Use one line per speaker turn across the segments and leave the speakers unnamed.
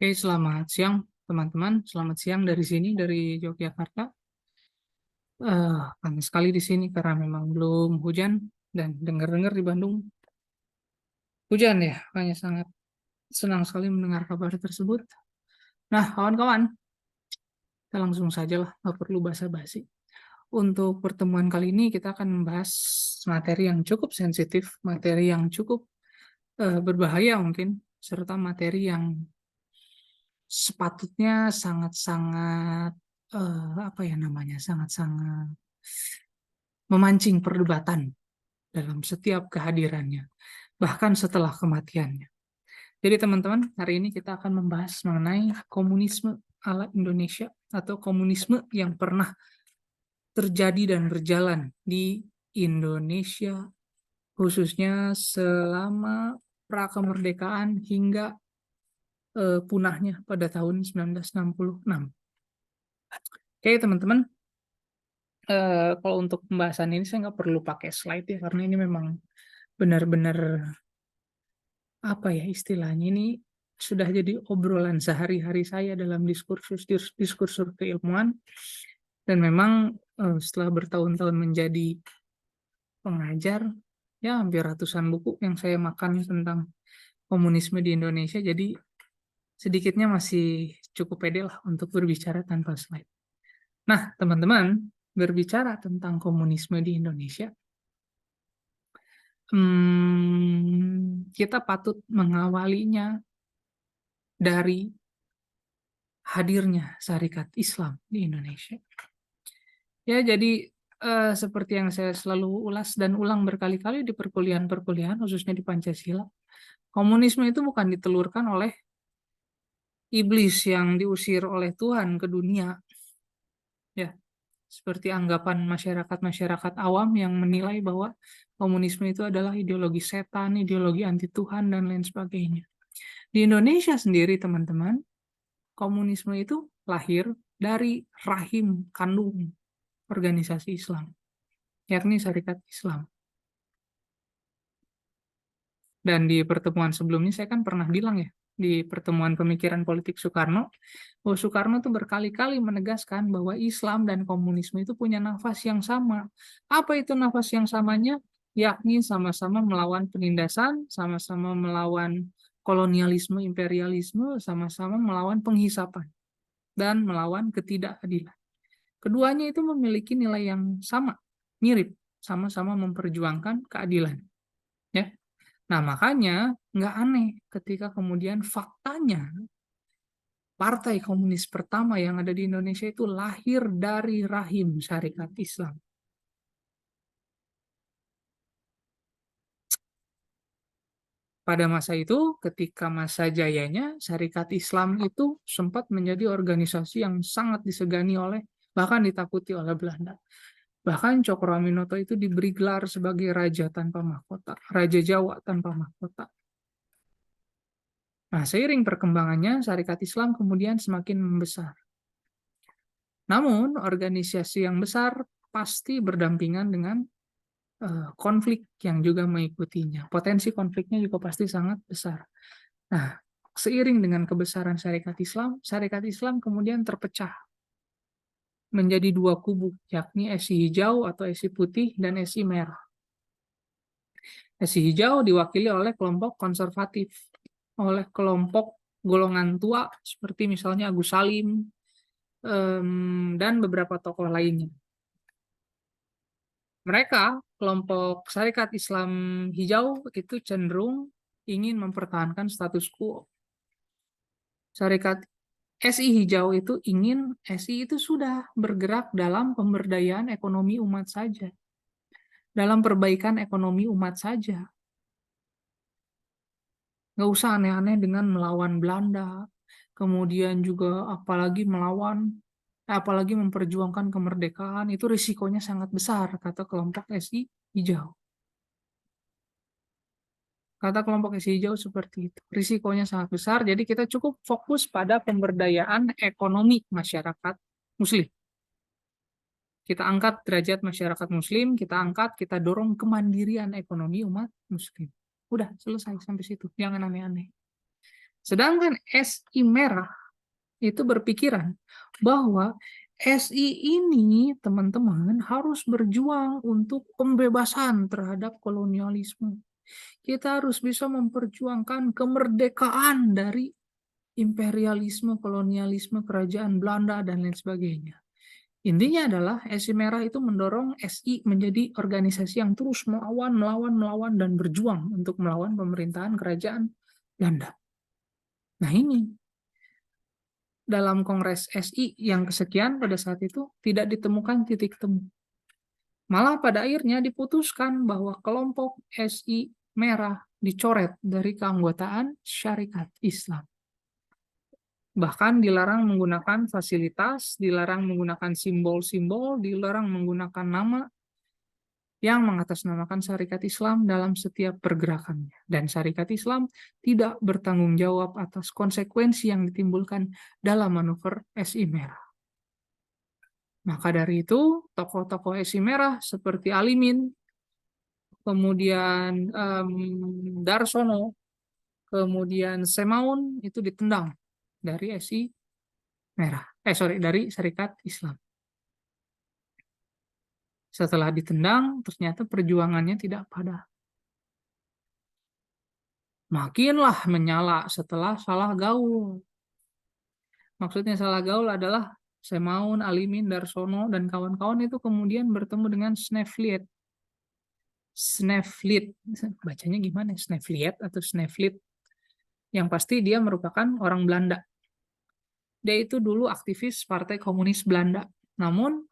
Oke, selamat siang teman-teman. Selamat siang dari sini, dari Yogyakarta. Panas sekali di sini karena memang belum hujan dan dengar-dengar di Bandung hujan ya. Makanya sangat senang sekali mendengar kabar tersebut. Nah, kawan-kawan, kita langsung saja lah, nggak perlu basa-basi. Untuk pertemuan kali ini kita akan membahas materi yang cukup sensitif, materi yang cukup berbahaya mungkin, serta materi yang sepatutnya sangat-sangat apa ya namanya, sangat-sangat memancing perdebatan dalam setiap kehadirannya, bahkan setelah kematiannya. Jadi teman-teman, hari ini kita akan membahas mengenai komunisme ala Indonesia atau komunisme yang pernah terjadi dan berjalan di Indonesia, khususnya selama prakemerdekaan hingga punahnya pada tahun 1966. Oke teman-teman, kalau untuk pembahasan ini saya nggak perlu pakai slide ya, karena ini memang benar-benar apa ya istilahnya, ini sudah jadi obrolan sehari-hari saya dalam diskursus keilmuan. Dan memang setelah bertahun-tahun menjadi pengajar, ya hampir ratusan buku yang saya makan tentang komunisme di Indonesia, jadi sedikitnya masih cukup pede lah untuk berbicara tanpa slide. Nah teman-teman, berbicara tentang komunisme di Indonesia, kita patut mengawalinya dari hadirnya Syarikat Islam di Indonesia. Ya, jadi seperti yang saya selalu ulas dan ulang berkali-kali di perkuliahan-perkuliahan, khususnya di Pancasila, komunisme itu bukan ditelurkan oleh iblis yang diusir oleh Tuhan ke dunia, ya. Seperti anggapan masyarakat-masyarakat awam yang menilai bahwa komunisme itu adalah ideologi setan, ideologi anti Tuhan, dan lain sebagainya. Di Indonesia sendiri, teman-teman, komunisme itu lahir dari rahim kandung organisasi Islam, yakni Syarikat Islam. Dan di pertemuan sebelumnya saya kan pernah bilang ya, di pertemuan pemikiran politik Soekarno, bahwa Soekarno tuh berkali-kali menegaskan bahwa Islam dan komunisme itu punya nafas yang sama. Apa itu nafas yang samanya? Yakni sama-sama melawan penindasan, sama-sama melawan kolonialisme, imperialisme, sama-sama melawan penghisapan, dan melawan ketidakadilan. Keduanya itu memiliki nilai yang sama, mirip, sama-sama memperjuangkan keadilan. Ya. Nah, makanya nggak aneh ketika kemudian faktanya Partai Komunis pertama yang ada di Indonesia itu lahir dari rahim Syarikat Islam. Pada masa itu, ketika masa jayanya, Syarikat Islam itu sempat menjadi organisasi yang sangat disegani oleh, bahkan ditakuti oleh Belanda. Bahkan Cokroaminoto itu diberi gelar sebagai Raja tanpa mahkota, Raja Jawa tanpa mahkota. Nah, seiring perkembangannya, Syarikat Islam kemudian semakin membesar. Namun, organisasi yang besar pasti berdampingan dengan konflik yang juga mengikutinya. Potensi konfliknya juga pasti sangat besar. Nah, seiring dengan kebesaran Syarikat Islam kemudian terpecah menjadi dua kubu, yakni SI hijau atau SI putih dan SI merah. SI hijau diwakili oleh kelompok konservatif, oleh kelompok golongan tua seperti misalnya Agus Salim dan beberapa tokoh lainnya. Mereka, kelompok Syarikat Islam Hijau itu cenderung ingin mempertahankan status quo. Syarikat SI Hijau itu ingin SI itu sudah bergerak dalam pemberdayaan ekonomi umat saja, dalam perbaikan ekonomi umat saja. Nggak usah aneh-aneh dengan melawan Belanda, kemudian juga apalagi memperjuangkan kemerdekaan, itu risikonya sangat besar, kata kelompok SI Hijau. Kata kelompok SI hijau seperti itu. Risikonya sangat besar, jadi kita cukup fokus pada pemberdayaan ekonomi masyarakat Muslim. Kita angkat derajat masyarakat Muslim, kita dorong kemandirian ekonomi umat Muslim. Udah, selesai sampai situ. Jangan aneh-aneh. Sedangkan SI Merah itu berpikiran bahwa SI ini, teman-teman, harus berjuang untuk pembebasan terhadap kolonialisme. Kita harus bisa memperjuangkan kemerdekaan dari imperialisme, kolonialisme, kerajaan Belanda, dan lain sebagainya. Intinya adalah SI Merah itu mendorong SI menjadi organisasi yang terus melawan, dan berjuang untuk melawan pemerintahan kerajaan Belanda. Nah ini, dalam Kongres SI yang kesekian pada saat itu tidak ditemukan titik temu. Malah pada akhirnya diputuskan bahwa kelompok SI Merah dicoret dari keanggotaan Syarikat Islam. Bahkan dilarang menggunakan fasilitas, dilarang menggunakan simbol-simbol, dilarang menggunakan nama yang mengatasnamakan Syarikat Islam dalam setiap pergerakannya. Dan Syarikat Islam tidak bertanggung jawab atas konsekuensi yang ditimbulkan dalam manuver SI Merah. Maka dari itu, tokoh-tokoh SI Merah seperti Alimin, kemudian Darsono, kemudian Semaun itu ditendang dari SI Merah. Dari Syarikat Islam. Setelah ditendang, ternyata perjuangannya tidak padam. Makinlah menyala setelah salah gaul. Maksudnya salah gaul adalah Semaun, Alimin, Darsono, dan kawan-kawan itu kemudian bertemu dengan Snefliet. Snefliet, bacanya gimana? Snefliet atau Snefliet? Yang pasti dia merupakan orang Belanda. Dia itu dulu aktivis Partai Komunis Belanda. Namun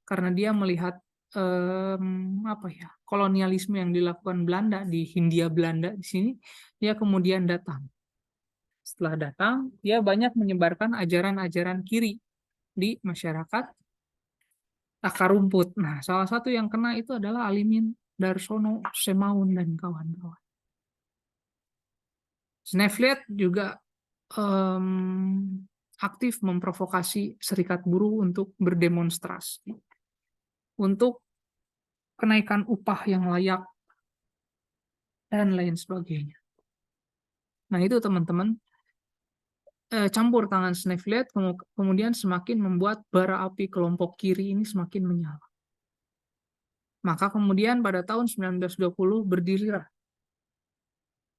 karena dia melihat kolonialisme yang dilakukan Belanda di Hindia Belanda di sini, dia kemudian datang. Setelah datang, dia banyak menyebarkan ajaran-ajaran kiri di masyarakat akar rumput. Nah, salah satu yang kena itu adalah Alimin, Darsono, Semaun, dan kawan-kawan. Snefliet juga aktif memprovokasi serikat buruh untuk berdemonstrasi, untuk kenaikan upah yang layak, dan lain sebagainya. Nah, itu teman-teman, campur tangan Snefliet kemudian semakin membuat bara api kelompok kiri ini semakin menyala. Maka kemudian pada tahun 1920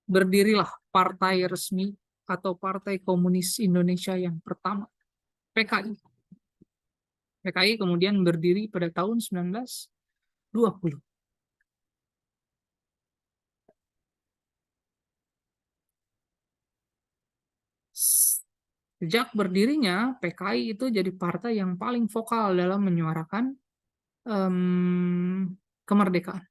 berdirilah partai resmi atau Partai Komunis Indonesia yang pertama, PKI. PKI kemudian berdiri pada tahun 1920. Sejak berdirinya, PKI itu jadi partai yang paling vokal dalam menyuarakan kemerdekaan.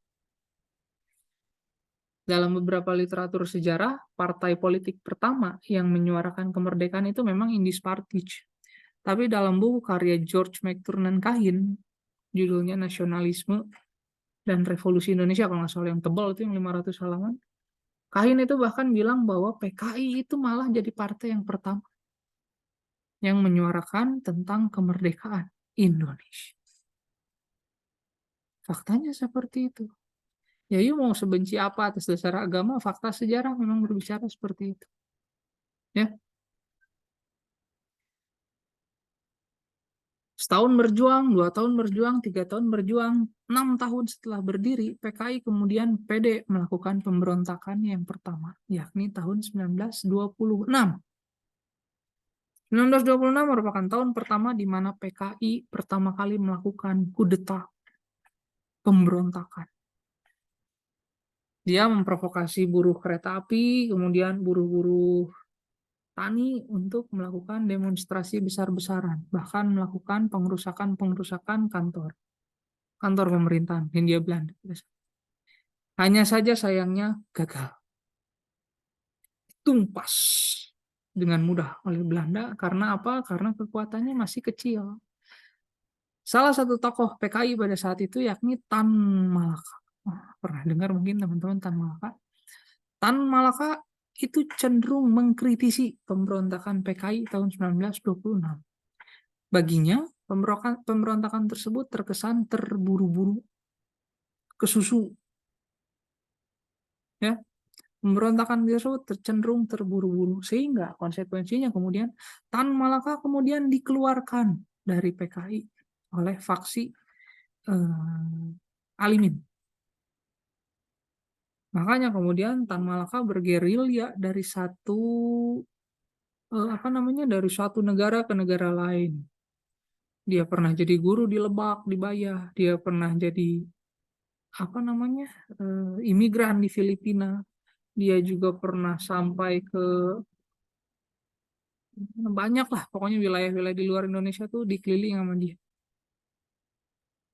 Dalam beberapa literatur sejarah, partai politik pertama yang menyuarakan kemerdekaan itu memang Indies Partij. Tapi dalam buku karya George McTurnan Cahin, judulnya Nasionalisme dan Revolusi Indonesia, kalau nggak salah yang tebal itu yang 500 halaman, Cahin itu bahkan bilang bahwa PKI itu malah jadi partai yang pertama yang menyuarakan tentang kemerdekaan Indonesia. Faktanya seperti itu. Ya, yuk mau sebenci apa atas dasar agama, fakta sejarah memang berbicara seperti itu. Ya. Setahun berjuang, 2 tahun berjuang, 3 tahun berjuang, 6 tahun setelah berdiri, PKI kemudian pede melakukan pemberontakan yang pertama, yakni tahun 1926. 1926 merupakan tahun pertama di mana PKI pertama kali melakukan kudeta, pemberontakan. Dia memprovokasi buruh kereta api, kemudian buruh-buruh tani untuk melakukan demonstrasi besar-besaran, bahkan melakukan pengerusakan kantor pemerintahan Hindia Belanda. Hanya saja sayangnya gagal. Tumpas dengan mudah oleh Belanda. Karena apa? Karena kekuatannya masih kecil. Salah satu tokoh PKI pada saat itu yakni Tan Malaka. Pernah dengar mungkin teman-teman Tan Malaka? Tan Malaka itu cenderung mengkritisi pemberontakan PKI tahun 1926. Baginya, pemberontakan tersebut terkesan terburu-buru, kesusu. Ya. Pemberontakan tersebut cenderung terburu-buru, sehingga konsekuensinya kemudian Tan Malaka kemudian dikeluarkan dari PKI oleh faksi Alimin. Makanya kemudian Tan Malaka bergerilya dari dari satu negara ke negara lain. Dia pernah jadi guru di Lebak, di Bayah. Dia pernah jadi imigran di Filipina. Dia juga pernah sampai ke banyak lah, pokoknya wilayah-wilayah di luar Indonesia tuh dikeliling sama dia.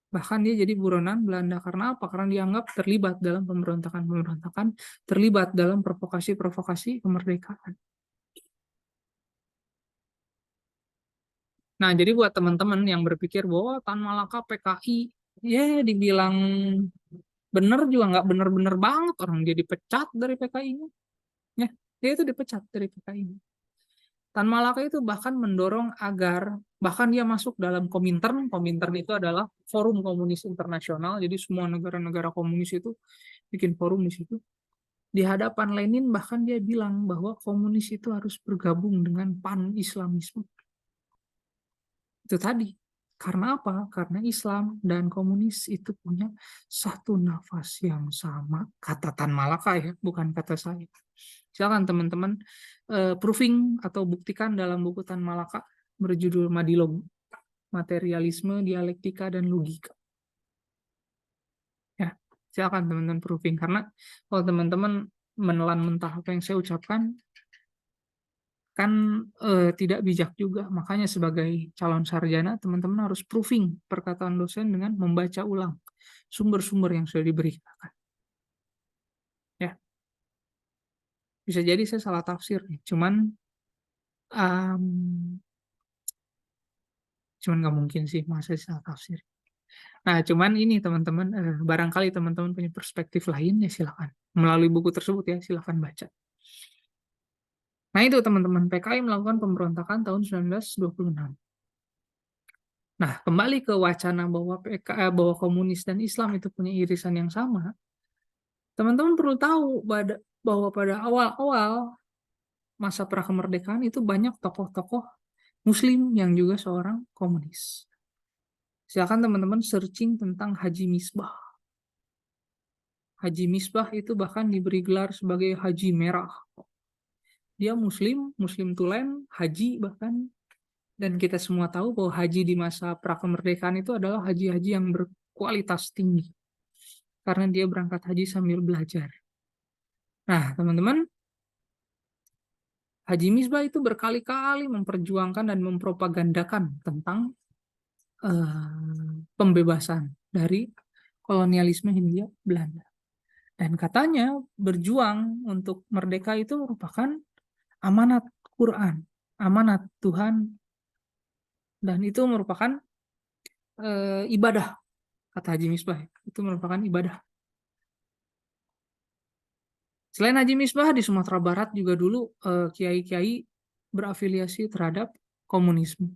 Bahkan dia jadi buronan Belanda. Karena apa? Karena dianggap terlibat dalam pemberontakan-pemberontakan, terlibat dalam provokasi-provokasi kemerdekaan. Nah, jadi buat teman-teman yang berpikir bahwa Tan Malaka PKI, ya dibilang bener juga nggak bener-bener banget, orang dia dipecat dari PKI-nya. Ya, dia itu dipecat dari PKI-nya. Tan Malaka itu bahkan mendorong agar, bahkan dia masuk dalam Komintern. Komintern itu adalah Forum Komunis Internasional, jadi semua negara-negara komunis itu bikin forum di situ. Di hadapan Lenin bahkan dia bilang bahwa komunis itu harus bergabung dengan pan-Islamisme. Itu tadi. Karena apa? Karena Islam dan komunis itu punya satu nafas yang sama. Kata Tan Malaka ya, bukan kata saya. Silakan teman-teman proofing atau buktikan dalam buku Tan Malaka berjudul Madilog, Materialisme, Dialektika, dan Logika. Ya, silakan teman-teman proofing. Karena kalau teman-teman menelan mentah apa yang saya ucapkan, kan tidak bijak juga. Makanya sebagai calon sarjana, teman-teman harus proofing perkataan dosen dengan membaca ulang sumber-sumber yang sudah diberikan. Ya, bisa jadi saya salah tafsir, cuman nggak mungkin sih masa salah tafsir. Nah, cuman ini teman-teman, barangkali teman-teman punya perspektif lain ya silakan. Melalui buku tersebut ya silakan baca. Nah itu teman-teman, PKI melakukan pemberontakan tahun 1926. Nah, kembali ke wacana bahwa bahwa komunis dan Islam itu punya irisan yang sama. Teman-teman perlu tahu bahwa pada awal-awal masa prakemerdekaan itu banyak tokoh-tokoh Muslim yang juga seorang komunis. Silakan teman-teman searching tentang Haji Misbah. Haji Misbah itu bahkan diberi gelar sebagai Haji Merah. Dia Muslim, Muslim tulen, haji bahkan. Dan kita semua tahu bahwa haji di masa prakemerdekaan itu adalah haji-haji yang berkualitas tinggi. Karena dia berangkat haji sambil belajar. Nah, teman-teman, Haji Misbah itu berkali-kali memperjuangkan dan mempropagandakan tentang pembebasan dari kolonialisme Hindia Belanda. Dan katanya berjuang untuk merdeka itu merupakan amanat Quran, amanat Tuhan, dan itu merupakan ibadah, kata Haji Misbah. Itu merupakan ibadah. Selain Haji Misbah, di Sumatera Barat juga dulu kiai-kiai berafiliasi terhadap komunisme.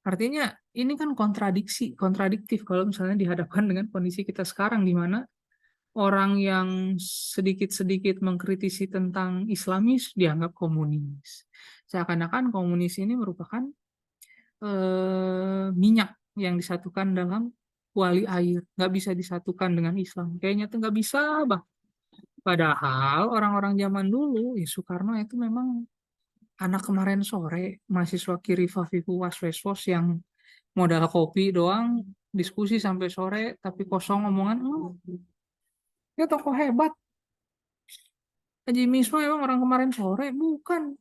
Artinya ini kan kontradiktif kalau misalnya dihadapkan dengan kondisi kita sekarang di mana orang yang sedikit-sedikit mengkritisi tentang Islamis dianggap komunis. Seakan-akan komunis ini merupakan minyak yang disatukan dalam kuali air, nggak bisa disatukan dengan Islam. Kayaknya tuh nggak bisa, Bang. Padahal orang-orang zaman dulu, ya Soekarno itu memang anak kemarin sore, mahasiswa kiri Fafiku Was-Weswos yang modal kopi doang, diskusi sampai sore, tapi kosong omongan. Ya tokoh hebat. Haji Miswa emang orang kemarin sore, bukan.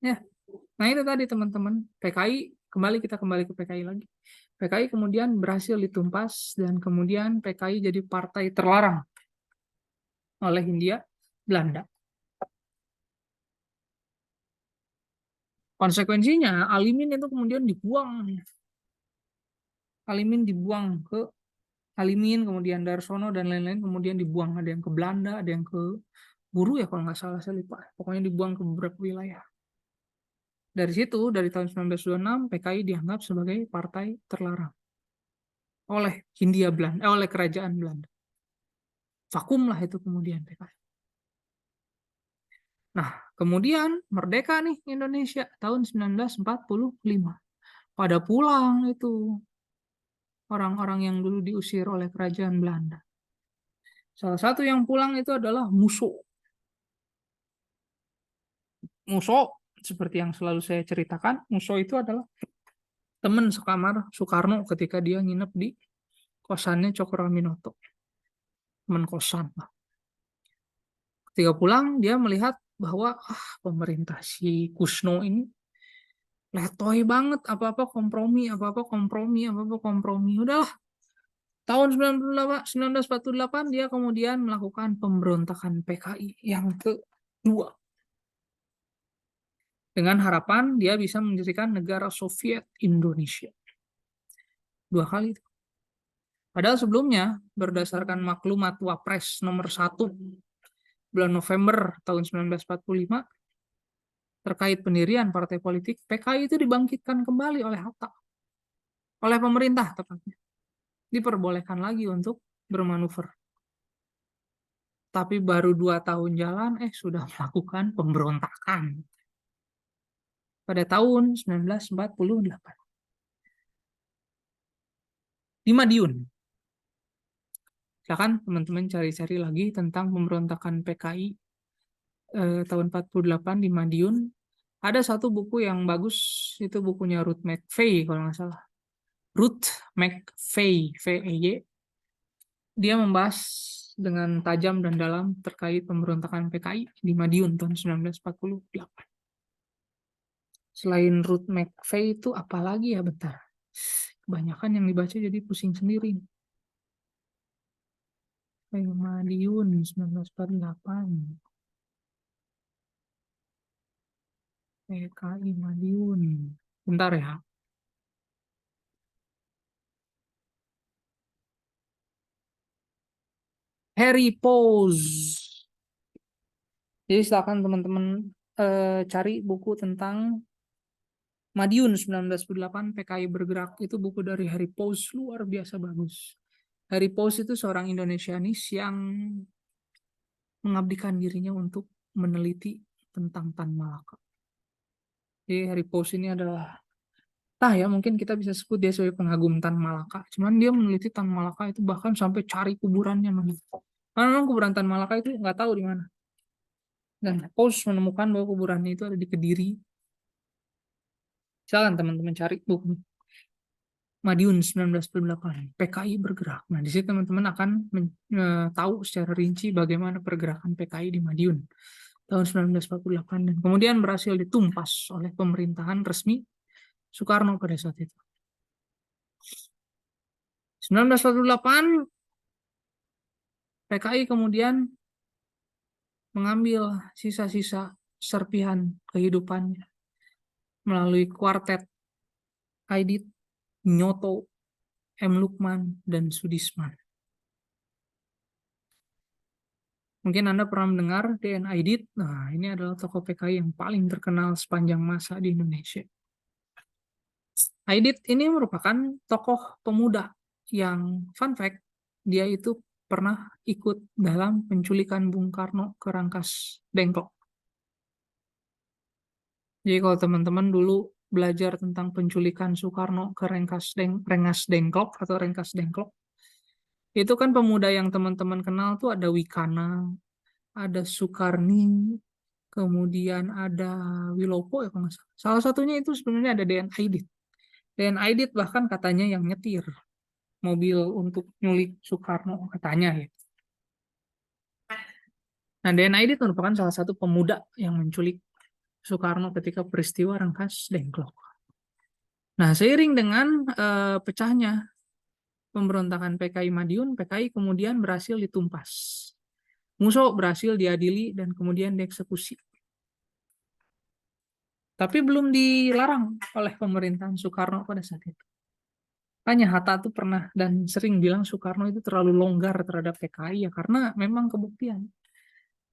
Ya, nah itu tadi teman-teman, PKI, kita kembali ke PKI lagi. PKI kemudian berhasil ditumpas dan kemudian PKI jadi partai terlarang oleh Hindia Belanda. Konsekuensinya Alimin itu kemudian dibuang. Alimin, kemudian Darsono dan lain-lain kemudian dibuang. Ada yang ke Belanda, ada yang ke Buru ya kalau nggak salah, saya lupa. Pokoknya dibuang ke beberapa wilayah. Dari situ, dari tahun 1926, PKI dianggap sebagai partai terlarang oleh Hindia Belanda, oleh kerajaan Belanda. Vakum lah itu kemudian PKI. Nah, kemudian merdeka nih Indonesia tahun 1945. Pada pulang itu orang-orang yang dulu diusir oleh kerajaan Belanda. Salah satu yang pulang itu adalah Musso. Musso, seperti yang selalu saya ceritakan, Musso itu adalah teman sekamar Soekarno ketika dia nginep di kosannya Cokroaminoto. Teman kosan. Ketika pulang, dia melihat bahwa pemerintah si Kusno ini letoy banget, apa-apa kompromi, apa-apa kompromi, apa-apa kompromi. Udahlah, tahun 1948 dia kemudian melakukan pemberontakan PKI yang kedua. Dengan harapan dia bisa mendirikan negara Soviet Indonesia. 2 kali itu. Padahal sebelumnya, berdasarkan maklumat Wapres nomor 1 bulan November tahun 1945, terkait pendirian partai politik, PKI itu dibangkitkan kembali oleh Hatta. Oleh pemerintah tepatnya. Diperbolehkan lagi untuk bermanuver. Tapi baru 2 tahun jalan, sudah melakukan pemberontakan. Pada tahun 1948. Di Madiun. Silakan teman-teman cari-cari lagi tentang pemberontakan PKI tahun 48 di Madiun. Ada satu buku yang bagus, itu bukunya Ruth McVeigh kalau nggak salah. Ruth McVeigh, V-E-Y. Dia membahas dengan tajam dan dalam terkait pemberontakan PKI di Madiun tahun 1948. Selain Ruth McVeigh itu apa lagi ya, bentar. Kebanyakan yang dibaca jadi pusing sendiri. Madiun 1948. PKI Madiun. Bentar ya. Harry Pose. Jadi silakan teman-teman cari buku tentang Madiun 1948 PKI bergerak. Itu buku dari Harry Pose, luar biasa bagus. Harry Pose itu seorang Indonesianis yang mengabdikan dirinya untuk meneliti tentang Tan Malaka. Jadi Harry Pose ini adalah ya mungkin kita bisa sebut dia sebagai pengagum Tan Malaka. Cuman dia meneliti Tan Malaka itu bahkan sampai cari kuburannya. Karena memang kuburan Tan Malaka itu nggak tahu di mana. Dan Pose menemukan bahwa kuburannya itu ada di Kediri. Silakan teman-teman cari buku Madiun 1948, PKI bergerak. Nah, di situ teman-teman akan tahu secara rinci bagaimana pergerakan PKI di Madiun tahun 1948 dan kemudian berhasil ditumpas oleh pemerintahan resmi Soekarno pada saat itu. 1948 PKI kemudian mengambil sisa-sisa serpihan kehidupannya melalui kuartet Aidit, Nyoto, M. Lukman, dan Sudisman. Mungkin Anda pernah mendengar DN Aidit. Nah, ini adalah tokoh PKI yang paling terkenal sepanjang masa di Indonesia. Aidit ini merupakan tokoh pemuda yang, fun fact, dia itu pernah ikut dalam penculikan Bung Karno ke Rangkas Dengklok. Jadi kalau teman-teman dulu belajar tentang penculikan Soekarno ke Rengas Dengklok atau Rangkas Dengklok, itu kan pemuda yang teman-teman kenal tuh ada Wikana, ada Soekarni, kemudian ada Wilopo ya kalau nggak salah. Salah satunya itu sebenarnya ada DN Aidit. DN Aidit bahkan katanya yang nyetir mobil untuk nyulik Soekarno katanya ya. Nah, DN Aidit merupakan salah satu pemuda yang menculik Soekarno ketika peristiwa Rangkas Dengklok. Nah, seiring dengan pecahnya pemberontakan PKI Madiun, PKI kemudian berhasil ditumpas. Musso berhasil diadili dan kemudian dieksekusi. Tapi belum dilarang oleh pemerintahan Soekarno pada saat itu. Hanya Hatta tuh pernah dan sering bilang Soekarno itu terlalu longgar terhadap PKI ya karena memang kebuktian.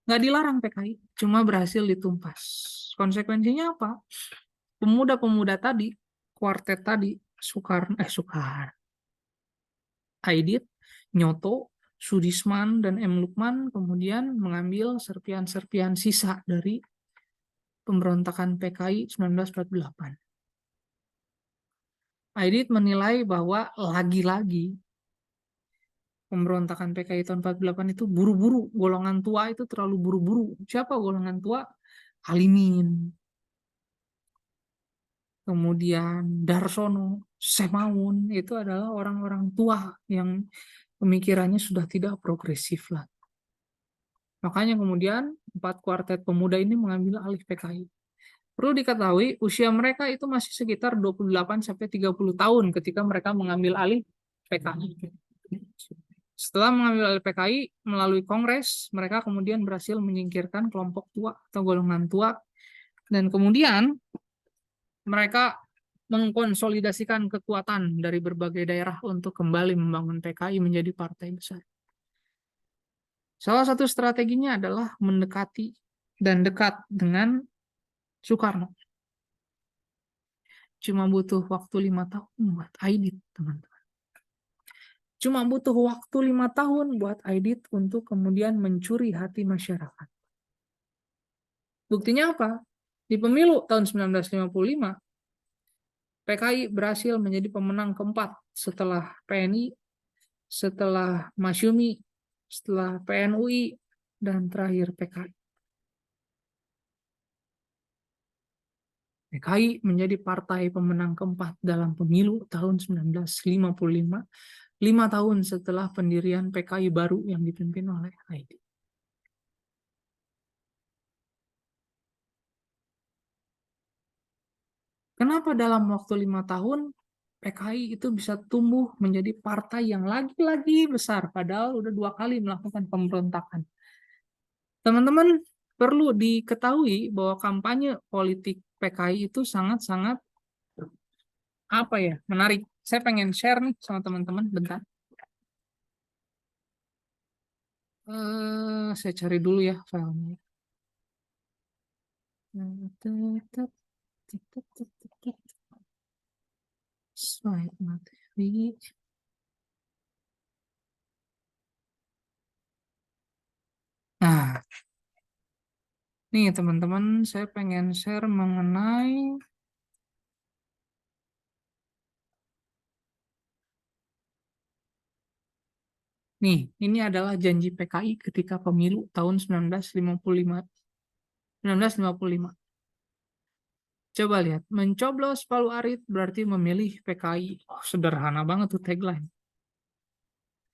Nggak dilarang PKI, cuma berhasil ditumpas. Konsekuensinya apa? Pemuda-pemuda tadi, kuartet tadi, Aidit, Nyoto, Sudisman dan M. Lukman kemudian mengambil serpian-serpian sisa dari pemberontakan PKI 1948. Aidit menilai bahwa lagi-lagi pemberontakan PKI tahun 48 itu buru-buru, golongan tua itu terlalu buru-buru. Siapa golongan tua? Alimin, kemudian Darsono, Semaun, itu adalah orang-orang tua yang pemikirannya sudah tidak progresif lah. Makanya kemudian 4 kuartet pemuda ini mengambil alih PKI. Perlu diketahui, usia mereka itu masih sekitar 28-30 tahun ketika mereka mengambil alih PKI. Setelah mengambil alih PKI, melalui kongres, mereka kemudian berhasil menyingkirkan kelompok tua atau golongan tua. Dan kemudian mereka mengkonsolidasikan kekuatan dari berbagai daerah untuk kembali membangun PKI menjadi partai besar. Salah satu strateginya adalah mendekati dan dekat dengan Soekarno. Cuma butuh waktu 5 tahun buat Aidit, teman-teman. Cuma butuh waktu 5 tahun buat Aidit untuk kemudian mencuri hati masyarakat. Buktinya apa? Di pemilu tahun 1955, PKI berhasil menjadi pemenang keempat setelah PNI, setelah Masyumi, setelah PNUI, dan terakhir PKI. PKI menjadi partai pemenang keempat dalam pemilu tahun 1955, 5 tahun setelah pendirian PKI baru yang dipimpin oleh Aidit. Kenapa dalam waktu 5 tahun PKI itu bisa tumbuh menjadi partai yang lagi-lagi besar, padahal udah 2 kali melakukan pemberontakan. Teman-teman perlu diketahui bahwa kampanye politik PKI itu sangat-sangat menarik. Saya pengen share nih sama teman-teman, bentar. Saya cari dulu ya filenya. Slide materi. Nah, nih teman-teman, saya pengen share mengenai nih, ini adalah janji PKI ketika pemilu tahun 1955. 1955. Coba lihat, mencoblos Palu Arit berarti memilih PKI. Oh, sederhana banget tuh tagline.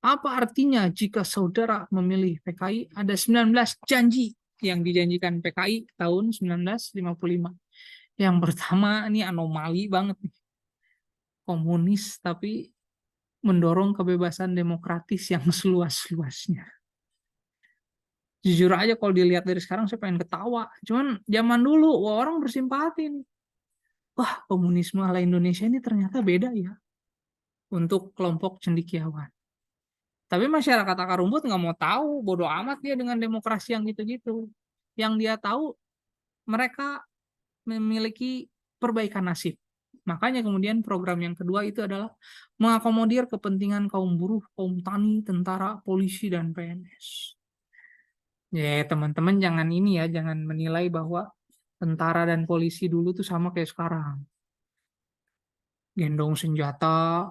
Apa artinya jika saudara memilih PKI? Ada 19 janji yang dijanjikan PKI tahun 1955. Yang pertama, ini anomali banget nih. Komunis tapi mendorong kebebasan demokratis yang seluas-luasnya. Jujur aja kalau dilihat dari sekarang saya pengen ketawa. Cuman zaman dulu orang bersimpati nih. Wah, komunisme ala Indonesia ini ternyata beda ya untuk kelompok cendekiawan. Tapi masyarakat akar rumput nggak mau tahu, bodoh amat dia dengan demokrasi yang gitu-gitu. Yang dia tahu mereka memiliki perbaikan nasib. Makanya kemudian program yang kedua itu adalah mengakomodir kepentingan kaum buruh, kaum tani, tentara, polisi, dan PNS. Ya, teman-teman jangan ini ya, jangan menilai bahwa tentara dan polisi dulu tuh sama kayak sekarang. Gendong senjata,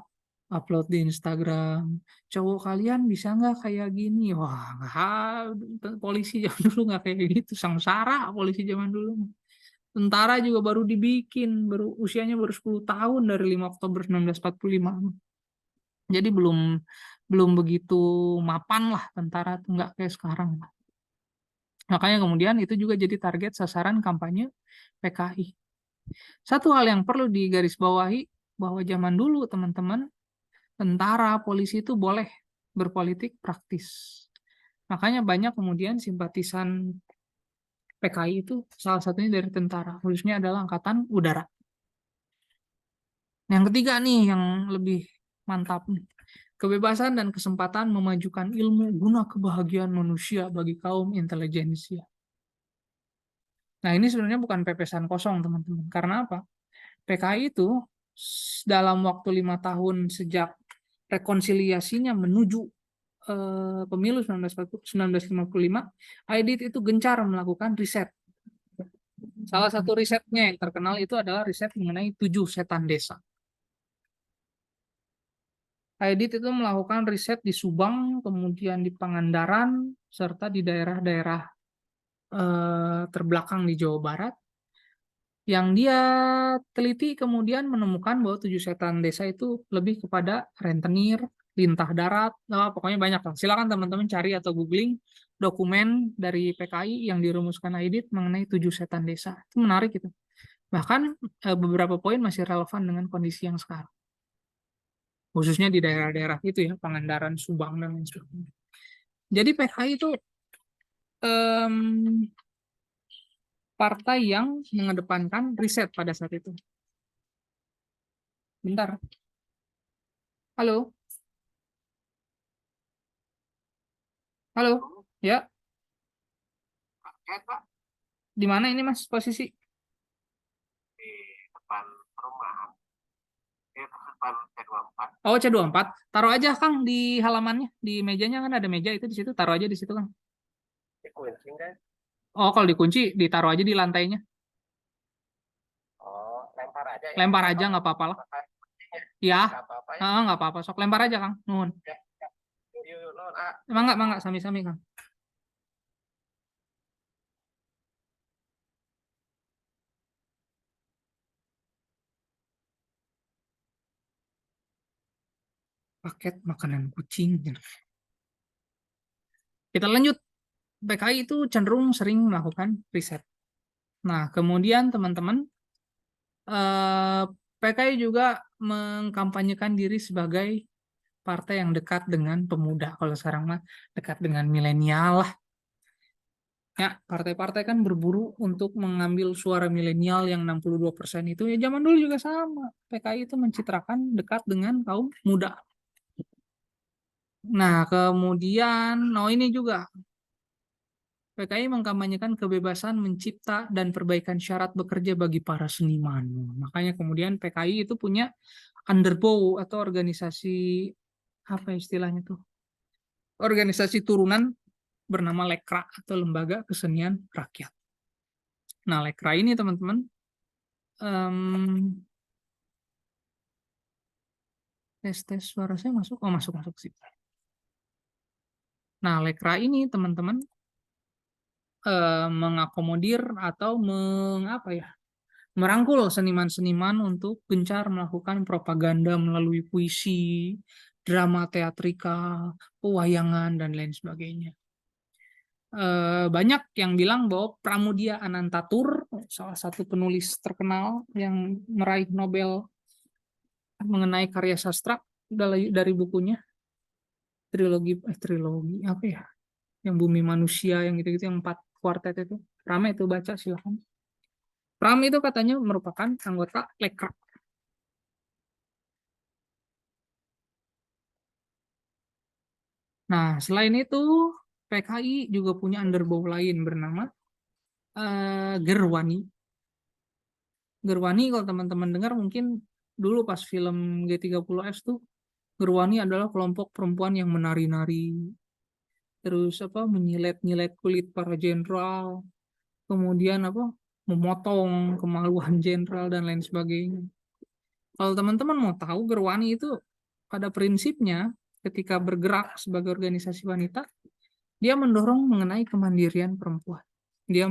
upload di Instagram. Cowok kalian bisa nggak kayak gini? Wah, nggak. Polisi zaman dulu nggak kayak gitu. Sengsara polisi zaman dulu. Tentara juga baru dibikin, usianya baru 10 tahun dari 5 Oktober 1945. Jadi belum begitu mapan lah tentara tuh nggak kayak sekarang. Makanya kemudian itu juga jadi target sasaran kampanye PKI. Satu hal yang perlu digarisbawahi bahwa zaman dulu teman-teman, tentara, polisi itu boleh berpolitik praktis. Makanya banyak kemudian simpatisan PKI itu salah satunya dari tentara, khususnya adalah Angkatan Udara. Yang ketiga nih yang lebih mantap nih. Kebebasan dan kesempatan memajukan ilmu guna kebahagiaan manusia bagi kaum intelijensia. Nah, ini sebenarnya bukan pepesan kosong, teman-teman. Karena apa? PKI itu dalam waktu 5 tahun sejak rekonsiliasinya menuju pemilu 1955, Aidit itu gencar melakukan riset. Salah satu risetnya yang terkenal itu adalah riset mengenai 7 setan desa. Aidit itu melakukan riset di Subang, kemudian di Pangandaran, serta di daerah-daerah terbelakang di Jawa Barat. Yang dia teliti kemudian menemukan bahwa 7 setan desa itu lebih kepada rentenir, lintah darat, pokoknya banyak lah. Silakan teman-teman cari atau googling dokumen dari PKI yang dirumuskan Aidit mengenai 7 setan desa. Itu menarik itu. Bahkan beberapa poin masih relevan dengan kondisi yang sekarang. Khususnya di daerah-daerah itu ya, Pangandaran, Subang, dan lain sebagainya. Jadi PKI itu em, partai yang mengedepankan riset pada saat itu. Bentar. Halo? Halo? Ya, di mana ini Mas posisi? Di depan rumah. Di depan C24. Oh, C24. Taruh aja Kang di halamannya, di mejanya kan ada meja itu di situ, taruh aja di situ Kang. Dikunci kan? Oh, kalau dikunci ditaruh aja di lantainya. Oh, lempar aja ya. Lempar aja nggak apa-apa lah. Ya. Nggak apa-apa ya. Nggak apa-apa. Sok lempar aja Kang. Nuhun. Ya, ya. Yuk, nuhun, Emang nggak sami-sami Kang. Paket makanan kucing. Kita lanjut. PKI itu cenderung sering melakukan riset. Nah, kemudian teman-teman, PKI juga mengkampanyekan diri sebagai partai yang dekat dengan pemuda. Kalau sekarang mah dekat dengan milenial lah. Ya, partai-partai kan berburu untuk mengambil suara milenial yang 62% itu. Ya zaman dulu juga sama. PKI itu mencitrakan dekat dengan kaum muda. Nah, kemudian, ini juga PKI mengkampanyekan kebebasan mencipta dan perbaikan syarat bekerja bagi para seniman. Makanya kemudian PKI itu punya underbow atau organisasi, apa istilahnya tuh? Organisasi turunan bernama Lekra atau Lembaga Kesenian Rakyat. Nah, Lekra ini teman-teman, tes suara saya masuk, masuk sih. Nah, Lekra ini teman-teman mengakomodir atau mengapa ya? Merangkul seniman-seniman untuk gencar melakukan propaganda melalui puisi, drama teatrikal, pewayangan, dan lain sebagainya. Banyak yang bilang bahwa Pramudia Anantatur, salah satu penulis terkenal yang meraih Nobel mengenai karya sastra dari bukunya, trilogi apa ya? Yang Bumi Manusia, yang gitu-gitu, yang 4 kuartet itu. Rame itu baca, silahkan. Pram itu katanya merupakan anggota Lekra. Nah, selain itu, PKI juga punya underbow lain bernama Gerwani. Gerwani kalau teman-teman dengar mungkin dulu pas film G30S tuh, Gerwani adalah kelompok perempuan yang menari-nari, terus apa menyilet-nyilet kulit para jenderal, kemudian apa memotong kemaluan jenderal dan lain sebagainya. Kalau teman-teman mau tahu, Gerwani itu pada prinsipnya ketika bergerak sebagai organisasi wanita, dia mendorong mengenai kemandirian perempuan. Dia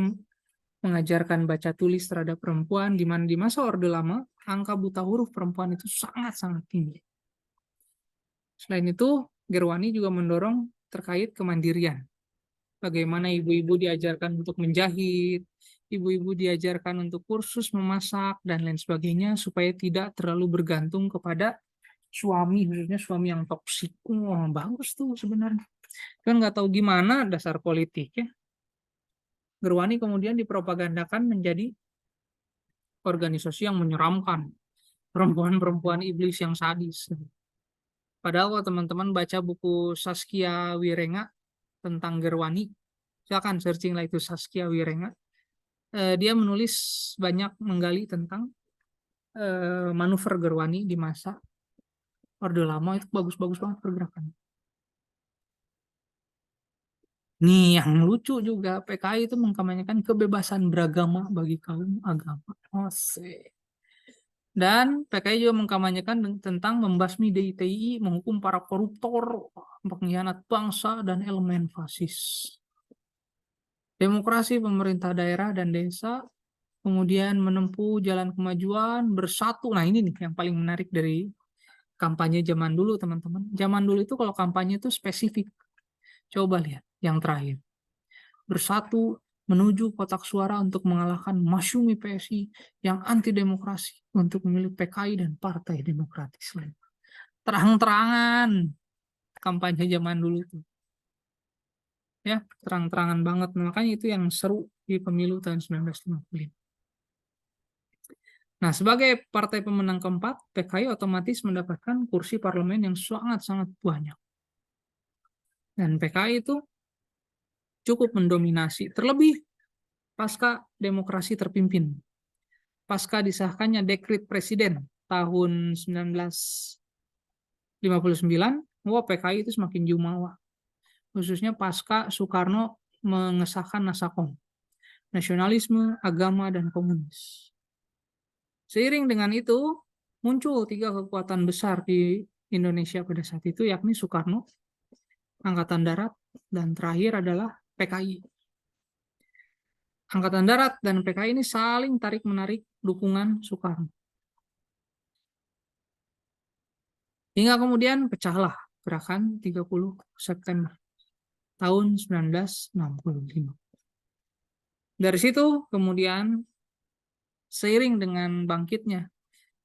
mengajarkan baca tulis terhadap perempuan, di mana di masa Orde Lama, angka buta huruf perempuan itu sangat-sangat tinggi. Selain itu, Gerwani juga mendorong terkait kemandirian. Bagaimana ibu-ibu diajarkan untuk menjahit, ibu-ibu diajarkan untuk kursus memasak, dan lain sebagainya, supaya tidak terlalu bergantung kepada suami, khususnya suami yang toksik. Wah, bagus tuh sebenarnya. Kan nggak tahu gimana dasar politik ya. Gerwani kemudian dipropagandakan menjadi organisasi yang menyeramkan, perempuan-perempuan iblis yang sadis. Padahal kalau teman-teman baca buku Saskia Wirenga tentang Gerwani, silakan searching lah itu Saskia Wirenga. Dia menulis banyak menggali tentang manuver Gerwani di masa Orde Lama, itu bagus-bagus banget pergerakan. Nih yang lucu juga, PKI itu mengkampanyekan kebebasan beragama bagi kaum agama. Dan PKI juga mengkampanyekan tentang membasmi DITI, menghukum para koruptor, pengkhianat bangsa, dan elemen fasis. Demokrasi pemerintah daerah dan desa, kemudian menempuh jalan kemajuan, bersatu. Nah ini nih yang paling menarik dari kampanye zaman dulu, teman-teman. Zaman dulu itu kalau kampanye itu spesifik. Coba lihat yang terakhir. Bersatu menuju kotak suara untuk mengalahkan Masyumi PSI yang anti demokrasi untuk memilih PKI dan Partai Demokratis lain. Terang-terangan kampanye zaman dulu tuh. Ya, terang-terangan banget. Makanya itu yang seru di pemilu tahun 1955. Nah, sebagai partai pemenang keempat, PKI otomatis mendapatkan kursi parlemen yang sangat-sangat banyak. Dan PKI itu cukup mendominasi, terlebih pasca demokrasi terpimpin. Pasca disahkannya dekret presiden tahun 1959, PKI itu semakin jumawa. Khususnya pasca Soekarno mengesahkan Nasakom, nasionalisme, agama, dan komunis. Seiring dengan itu, muncul 3 kekuatan besar di Indonesia pada saat itu, yakni Soekarno, Angkatan Darat, dan terakhir adalah PKI. Angkatan Darat dan PKI ini saling tarik-menarik dukungan Soekarno. Hingga kemudian pecahlah gerakan 30 September tahun 1965. Dari situ kemudian seiring dengan bangkitnya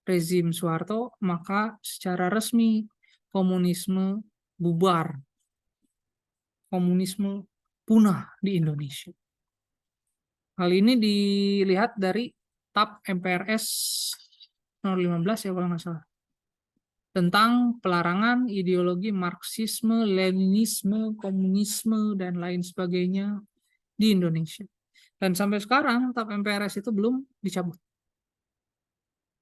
rezim Soeharto, maka secara resmi komunisme bubar. Komunisme punah di Indonesia. Hal ini dilihat dari TAP MPRS nomor 15 ya kalau nggak salah. Tentang pelarangan ideologi Marxisme, Leninisme, komunisme, dan lain sebagainya di Indonesia. Dan sampai sekarang TAP MPRS itu belum dicabut.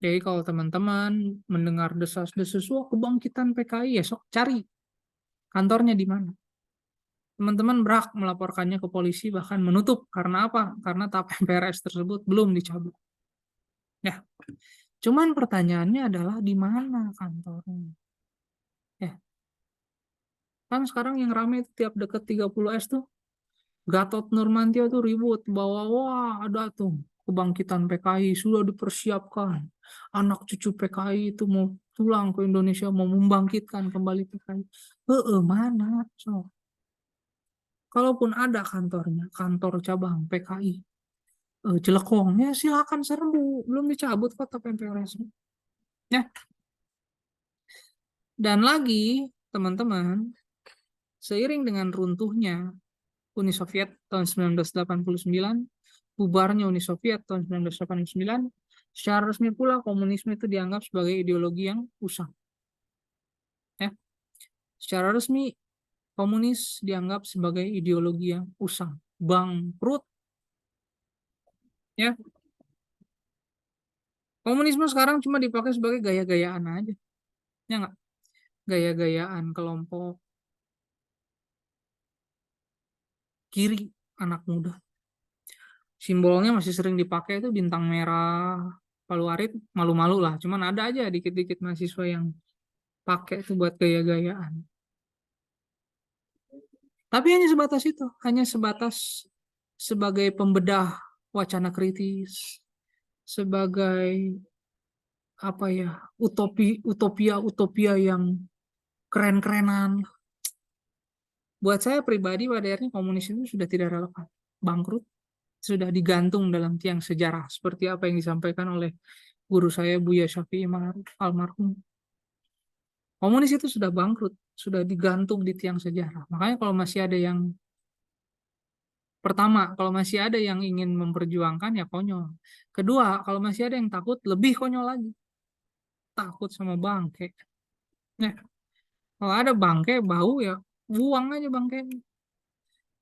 Jadi kalau teman-teman mendengar desas-desus, wah kebangkitan PKI, ya sok cari kantornya di mana. Teman-teman berhak melaporkannya ke polisi, bahkan menutup. Karena apa? Karena TAP MPRS tersebut belum dicabut. Ya, cuman pertanyaannya adalah di mana kantornya? Ya, kan sekarang yang ramai itu tiap deket 30S tuh, Gatot Nurmantio tuh ribut bahwa wah ada tuh kebangkitan PKI sudah dipersiapkan. Anak cucu PKI itu mau pulang ke Indonesia, mau membangkitkan kembali PKI. Mana? So, kalaupun ada kantornya, kantor cabang PKI, Jelekongnya silakan serbu, belum dicabut kok TAP MPRS. Ya, dan lagi teman-teman, seiring dengan runtuhnya Uni Soviet tahun 1989, bubarnya Uni Soviet tahun 1989, secara resmi pula komunisme itu dianggap sebagai ideologi yang usang. Ya, secara resmi komunis dianggap sebagai ideologi yang usang, bangkrut. Ya, komunisme sekarang cuma dipakai sebagai gaya-gayaan aja, ya nggak? Gaya-gayaan kelompok kiri anak muda. Simbolnya masih sering dipakai itu bintang merah, Palu Arit, malu-malu lah. Cuman ada aja dikit-dikit mahasiswa yang pakai itu buat gaya-gayaan. Tapi hanya sebatas itu, hanya sebatas sebagai pembedah wacana kritis, sebagai apa ya, utopia yang keren-kerenan. Buat saya pribadi pada akhirnya komunis itu sudah tidak relevan, bangkrut, sudah digantung dalam tiang sejarah seperti apa yang disampaikan oleh guru saya Buya Syafi'i almarhum. Komunis itu sudah bangkrut, sudah digantung di tiang sejarah. Makanya kalau masih ada yang pertama, kalau masih ada yang ingin memperjuangkan ya konyol. Kedua, kalau masih ada yang takut, lebih konyol lagi. Takut sama bangke. Ya, kalau ada bangke bau ya buang aja bangke.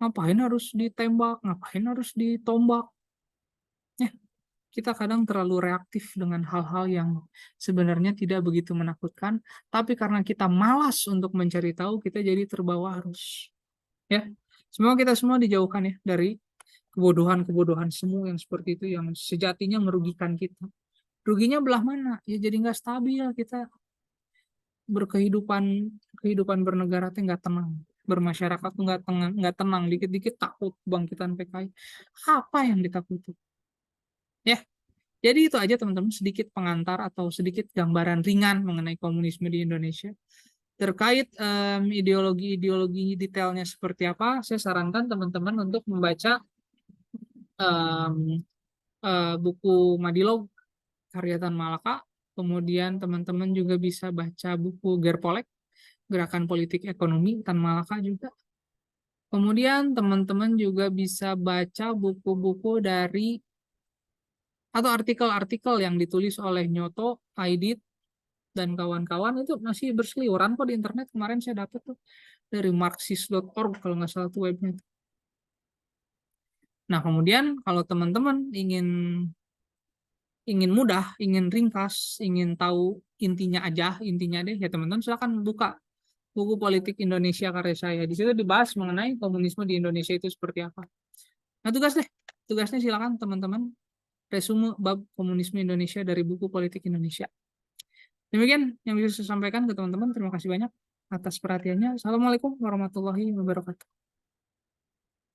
Ngapain harus ditembak? Ngapain harus ditombak? Ya, kita kadang terlalu reaktif dengan hal-hal yang sebenarnya tidak begitu menakutkan, tapi karena kita malas untuk mencari tahu, kita jadi terbawa arus. Ya, Semoga kita semua dijauhkan ya dari kebodohan-kebodohan semua yang seperti itu, yang sejatinya merugikan kita. Ruginya belah mana? Ya jadi nggak stabil kita berkehidupan, kehidupan bernegara tuh nggak tenang, bermasyarakat tuh nggak tenang, dikit-dikit takut bangkitan PKI. Apa yang ditakuti? Ya, jadi itu aja teman-teman, sedikit pengantar atau sedikit gambaran ringan mengenai komunisme di Indonesia. Terkait ideologi-ideologi detailnya seperti apa, saya sarankan teman-teman untuk membaca em, buku Madilog karya Tan Malaka. Kemudian teman-teman juga bisa baca buku Gerpolek, Gerakan Politik Ekonomi Tan Malaka juga. Kemudian teman-teman juga bisa baca buku-buku dari atau artikel-artikel yang ditulis oleh Nyoto, Aidit, dan kawan-kawan, itu masih berseliweran kok di internet. Kemarin saya dapat tuh dari marxis.org kalau nggak salah tuh webnya. Nah, kemudian kalau teman-teman ingin ingin mudah, ingin ringkas, ingin tahu intinya deh, ya teman-teman silakan buka buku Politik Indonesia karya saya. Di situ dibahas mengenai komunisme di Indonesia itu seperti apa. Nah, tugasnya silakan teman-teman resume bab komunisme Indonesia dari buku Politik Indonesia. Demikian yang bisa saya sampaikan ke teman-teman. Terima kasih banyak atas perhatiannya. Assalamualaikum warahmatullahi wabarakatuh.